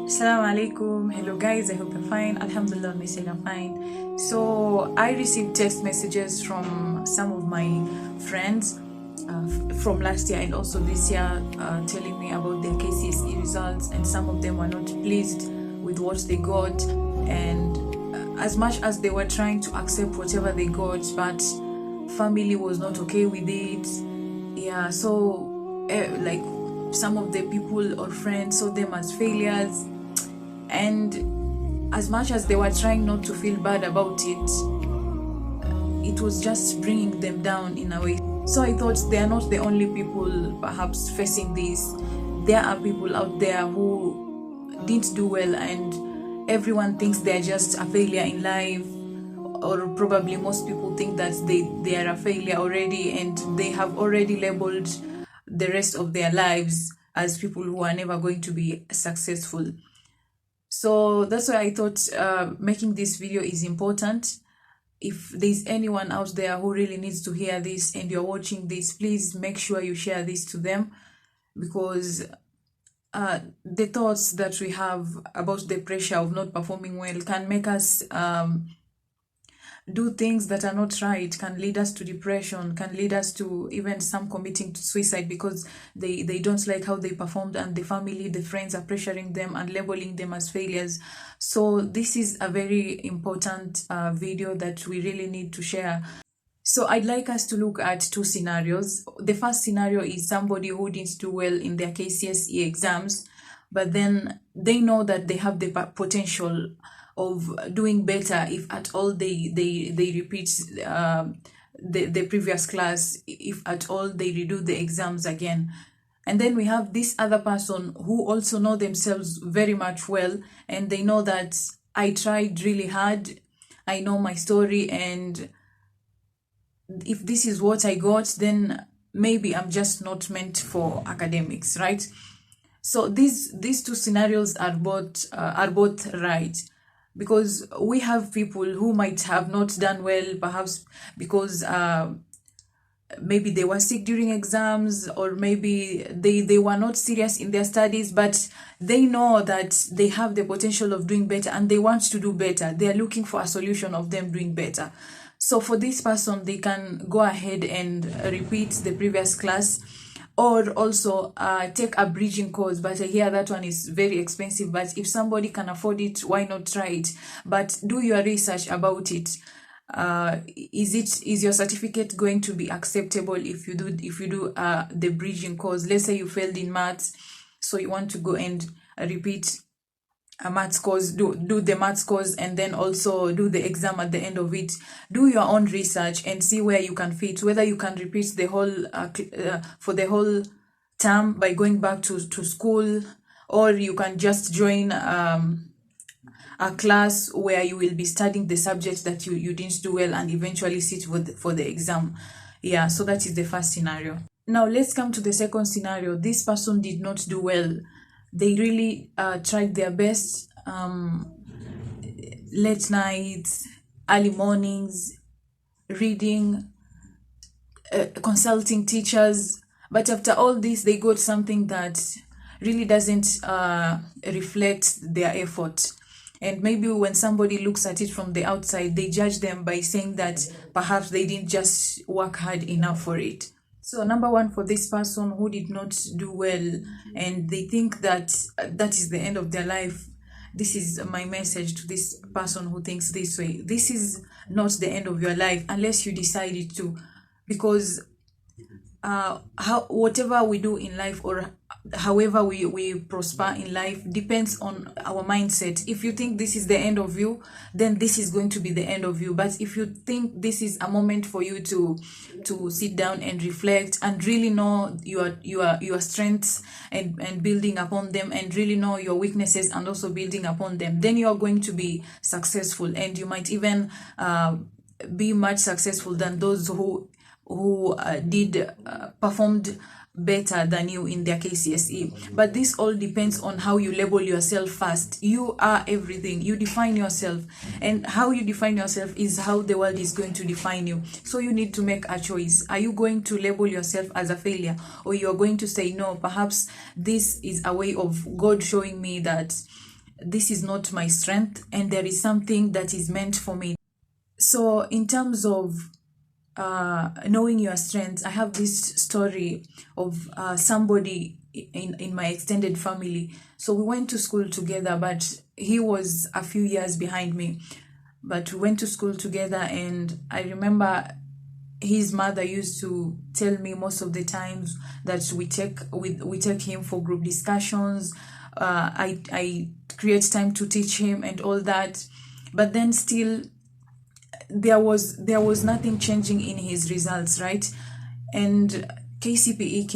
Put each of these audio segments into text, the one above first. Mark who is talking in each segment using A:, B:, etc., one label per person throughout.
A: Assalamu alaikum. Hello guys, I hope you're fine. Alhamdulillah, I say I'm fine. So I received text messages from some of my friends from last year and also this year telling me about their Kcse results, and some of them were not pleased with what they got, and as much as they were trying to accept whatever they got, but family was not okay with it. Yeah, so like some of the people or friends saw them as failures, and as much as they were trying not to feel bad about it, it was just bringing them down in a way. So I thought they are not the only people perhaps facing this. There are people out there who didn't do well, and everyone thinks they're just a failure in life, or probably most people think that they are a failure already, and they have already labeled the rest of their lives as people who are never going to be successful. So that's why I thought making this video is important. If there's anyone out there who really needs to hear this and you're watching this, please make sure you share this to them, because the thoughts that we have about the pressure of not performing well can make us do things that are not right, can lead us to depression, can lead us to even some committing to suicide, because they don't like how they performed, and the family, the friends are pressuring them and labeling them as failures. So this is a very important video that we really need to share. So I'd like us to look at two scenarios. The first scenario is somebody who didn't do well in their Kcse exams, but then they know that they have the potential of doing better if at all they repeat the previous class, if at all they redo the exams again. And then we have this other person who also know themselves very much well, and they know that I tried really hard, I know my story, and if this is what I got, then maybe I'm just not meant for academics, right? So these two scenarios are both right, because we have people who might have not done well, perhaps because maybe they were sick during exams, or maybe they were not serious in their studies, but they know that they have the potential of doing better and they want to do better. They are looking for a solution of them doing better. So for this person, they can go ahead and repeat the previous class, or also take a bridging course. But I hear that one is very expensive, but if somebody can afford it, why not try it? But do your research about it. Is your certificate going to be acceptable if you do the bridging course? Let's say you failed in maths, so you want to go and repeat a maths course, do the maths course, and then also do the exam at the end of it. Do your own research and see where you can fit, whether you can repeat the whole for the whole term by going back to school, or you can just join a class where you will be studying the subject that you didn't do well and eventually sit for the exam. Yeah, so that is the first scenario. Now let's come to the second scenario. This person did not do well. They really tried their best, late nights, early mornings, reading, consulting teachers, but after all this, they got something that really doesn't reflect their effort. And maybe when somebody looks at it from the outside, they judge them by saying that perhaps they didn't just work hard enough for it. So number one, for this person who did not do well and they think that that is the end of their life, this is my message to this person who thinks this way. This is not the end of your life unless you decided to, because whatever we do in life, or however we prosper in life, depends on our mindset. If you think this is the end of you, then this is going to be the end of you. But if you think this is a moment for you to sit down and reflect and really know your strengths and building upon them, and really know your weaknesses and also building upon them, then you are going to be successful, and you might even be much successful than those who performed better than you in their Kcse. But this all depends on how you label yourself first. You are everything. You define yourself, and how you define yourself is how the world is going to define you. So you need to make a choice. Are you going to label yourself as a failure, or you are going to say, no, perhaps this is a way of God showing me that this is not my strength and there is something that is meant for me. So in terms of knowing your strengths, I have this story of somebody in my extended family. So we went to school together, but he was a few years behind me. But we went to school together, and I remember his mother used to tell me most of the times that we take him for group discussions. I create time to teach him and all that, but then still there was nothing changing in his results, right? And Kcse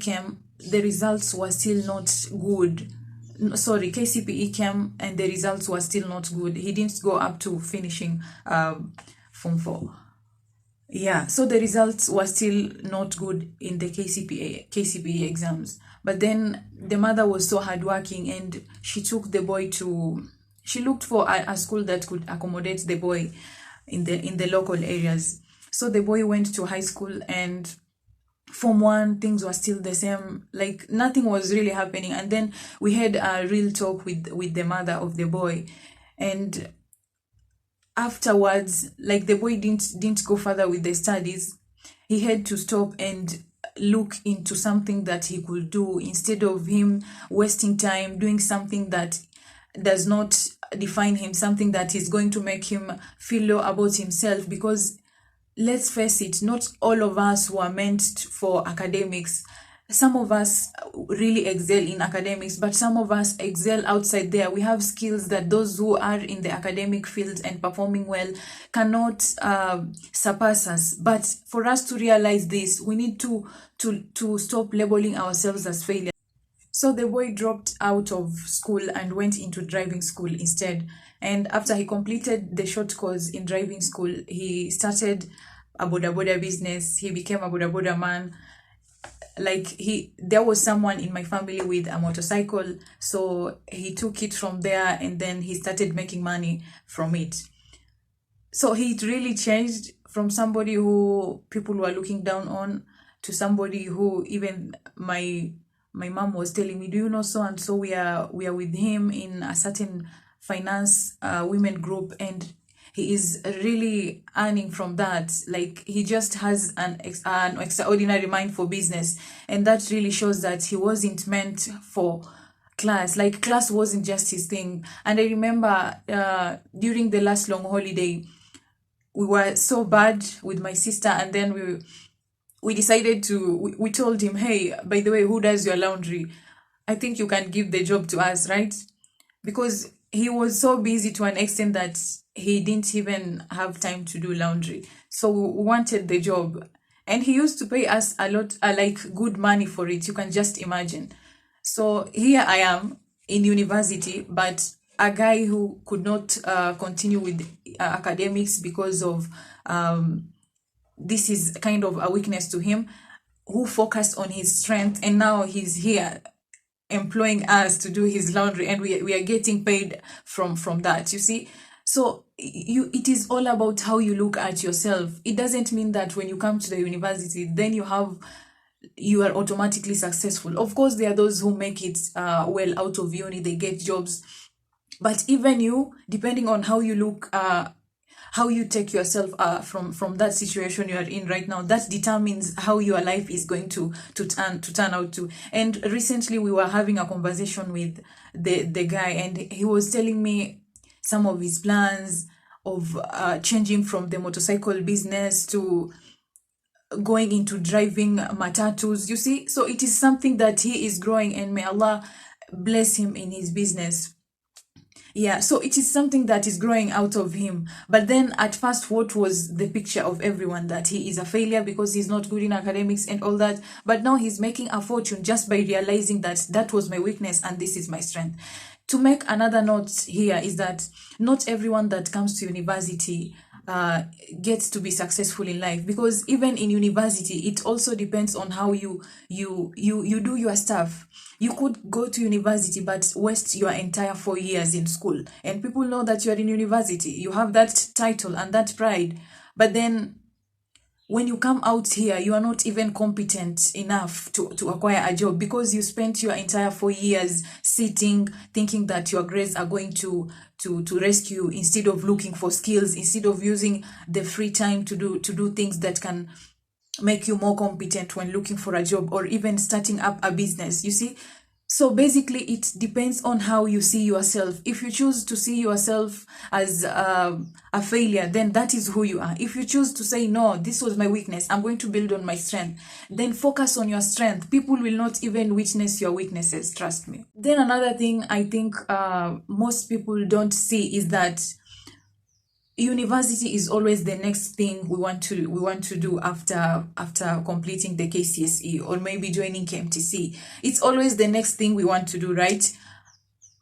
A: came, the results were still not good. Kcpe came and the results were still not good. He didn't go up to finishing Form 4. Yeah, so the results were still not good in the Kcpe exams. But then the mother was so hardworking, and she took the boy to, she looked for a school that could accommodate the boy in the local areas. So the boy went to high school, and Form 1, things were still the same, like nothing was really happening. And then we had a real talk with the mother of the boy, and afterwards, like, the boy didn't go further with the studies. He had to stop and look into something that he could do, instead of him wasting time doing something that does not define him, something that is going to make him feel low about himself. Because let's face it, not all of us were meant for academics. Some of us really excel in academics, but some of us excel outside there. We have skills that those who are in the academic field and performing well cannot surpass us. But for us to realize this, we need to stop labeling ourselves as failures. So the boy dropped out of school and went into driving school instead. And after he completed the short course in driving school, he started a boda boda business. He became a boda boda man. Like, there was someone in my family with a motorcycle, so he took it from there, and then he started making money from it. So he really changed from somebody who people were looking down on to somebody who, even my mom was telling me, do you know so and so, we are with him in a certain finance women group, and he is really earning from that. Like, he just has an extraordinary mind for business, and that really shows that he wasn't meant for class. Like, class wasn't just his thing. And I remember during the last long holiday, we were so bad with my sister, and then we decided to, we told him, hey, by the way, who does your laundry? I think you can give the job to us, right? Because he was so busy to an extent that he didn't even have time to do laundry. So we wanted the job, and he used to pay us a lot, like, good money for it. You can just imagine. So here I am in university, but a guy who could not continue with academics because of this is kind of a weakness to him, who focused on his strength, and now he's here employing us to do his laundry, and we are getting paid from that, you see. So it is all about how you look at yourself. It doesn't mean that when you come to the university, then you are automatically successful. Of course, there are those who make it well out of uni, they get jobs, but even you, depending on how you look, how you take yourself from that situation you are in right now, that determines how your life is going to turn out to. And recently we were having a conversation with the guy, and he was telling me some of his plans of changing from the motorcycle business to going into driving matatus, you see. So it is something that he is growing, and may Allah bless him in his business. Yeah, so it is something that is growing out of him. But then at first, what was the picture of everyone? That he is a failure because he's not good in academics and all that. But now he's making a fortune just by realizing that that was my weakness and this is my strength. To make another note here is that not everyone that comes to university gets to be successful in life, because even in university, it also depends on how you do your stuff. You could go to university but waste your entire 4 years in school, and people know that you are in university, you have that title and that pride, but then when you come out here, you are not even competent enough to acquire a job, because you spent your entire 4 years sitting thinking that your grades are going to rescue, instead of looking for skills, instead of using the free time to do things that can make you more competent when looking for a job, or even starting up a business, you see. So basically, it depends on how you see yourself. If you choose to see yourself as a failure, then that is who you are. If you choose to say, no, this was my weakness, I'm going to build on my strength, then focus on your strength. People will not even witness your weaknesses, trust me. Then another thing I think most people don't see is that university is always the next thing we want to do after completing the Kcse, or maybe joining Kcse. It's always the next thing we want to do, right?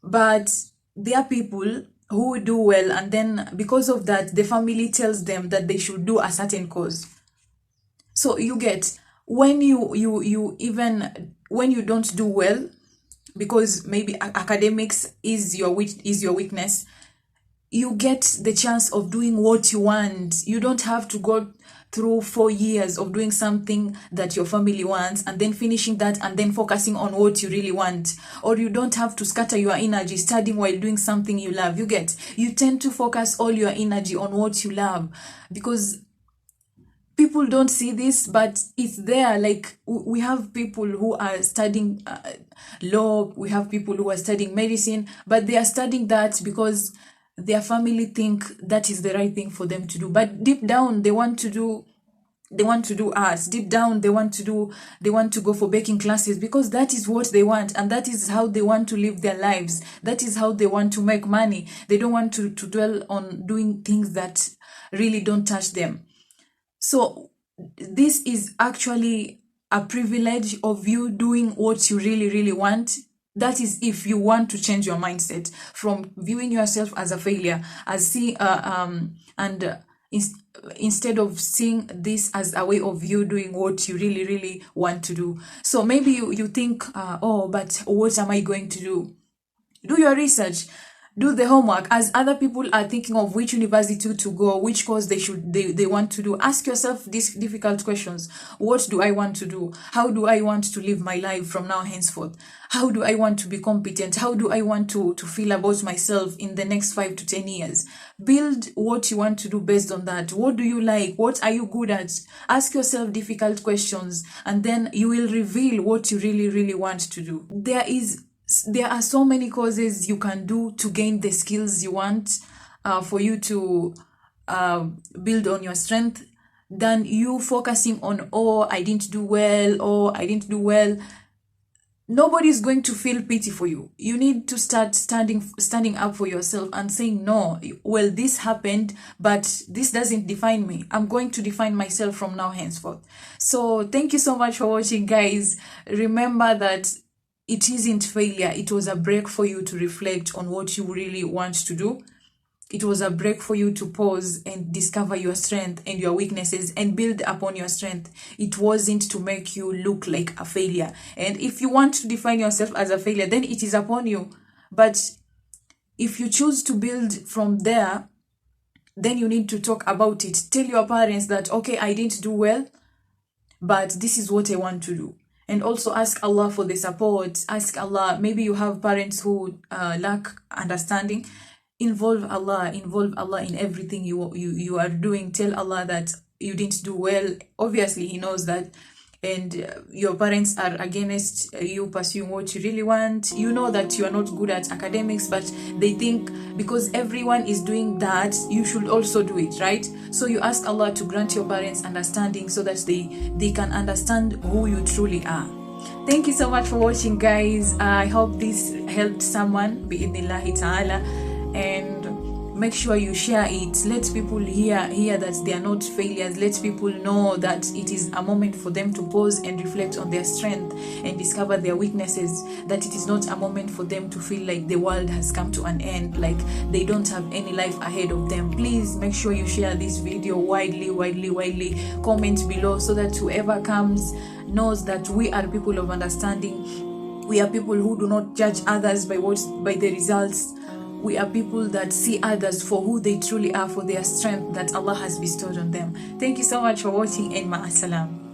A: But there are people who do well, and then because of that, the family tells them that they should do a certain course. So you get, when you don't do well, because maybe academics is your weakness, you get the chance of doing what you want. You don't have to go through 4 years of doing something that your family wants, and then finishing that, and then focusing on what you really want. Or you don't have to scatter your energy studying while doing something you love. You tend to focus all your energy on what you love, because people don't see this, but it's there. Like, we have people who are studying law, we have people who are studying medicine, but they are studying that because their family think that is the right thing for them to do. But deep down, they want to do arts. Deep down, they want to go for baking classes, because that is what they want, and that is how they want to live their lives. That is how they want to make money. They don't want to dwell on doing things that really don't touch them. So this is actually a privilege of you doing what you really, really want. That is, if you want to change your mindset from viewing yourself as a failure, instead of seeing this as a way of you doing what you really, really want to do. So maybe you think, oh, but what am I going to do? Do your research. Do the homework. As other people are thinking of which university to go, which course they want to do, ask yourself these difficult questions. What do I want to do? How do I want to live my life from now henceforth? How do I want to be competent? How do I want to feel about myself in the next 5 to 10 years? Build what you want to do based on that. What do you like? What are you good at? Ask yourself difficult questions, and then you will reveal what you really, really want to do. There are so many courses you can do to gain the skills you want, for you to build on your strength, than you focusing on, oh, I didn't do well. Nobody's going to feel pity for you. You need to start standing up for yourself and saying, no, well, this happened, but this doesn't define me. I'm going to define myself from now henceforth. So thank you so much for watching, guys. Remember that it isn't failure. It was a break for you to reflect on what you really want to do. It was a break for you to pause and discover your strength and your weaknesses and build upon your strength. It wasn't to make you look like a failure. And if you want to define yourself as a failure, then it is upon you. But if you choose to build from there, then you need to talk about it. Tell your parents that, okay, I didn't do well, but this is what I want to do. And also ask Allah for the support. Ask Allah. Maybe you have parents who lack understanding. Involve Allah in everything you are doing. Tell Allah that you didn't do well. Obviously, He knows that. And your parents are against you pursuing what you really want. You know that you are not good at academics, but they think because everyone is doing that, you should also do it, right? So you ask Allah to grant your parents understanding, so that they can understand who you truly are. Thank you so much for watching, guys. I hope this helped someone, bi'idhnillahi ta'ala. And make sure you share it. Let people hear that they are not failures. Let people know that it is a moment for them to pause and reflect on their strength and discover their weaknesses. That it is not a moment for them to feel like the world has come to an end, like they don't have any life ahead of them. Please make sure you share this video widely. Comment below, so that whoever comes knows that we are people of understanding. We are people who do not judge others by the results We are people that see others for who they truly are, for their strength that Allah has bestowed on them. Thank you so much for watching, and ma'asalam.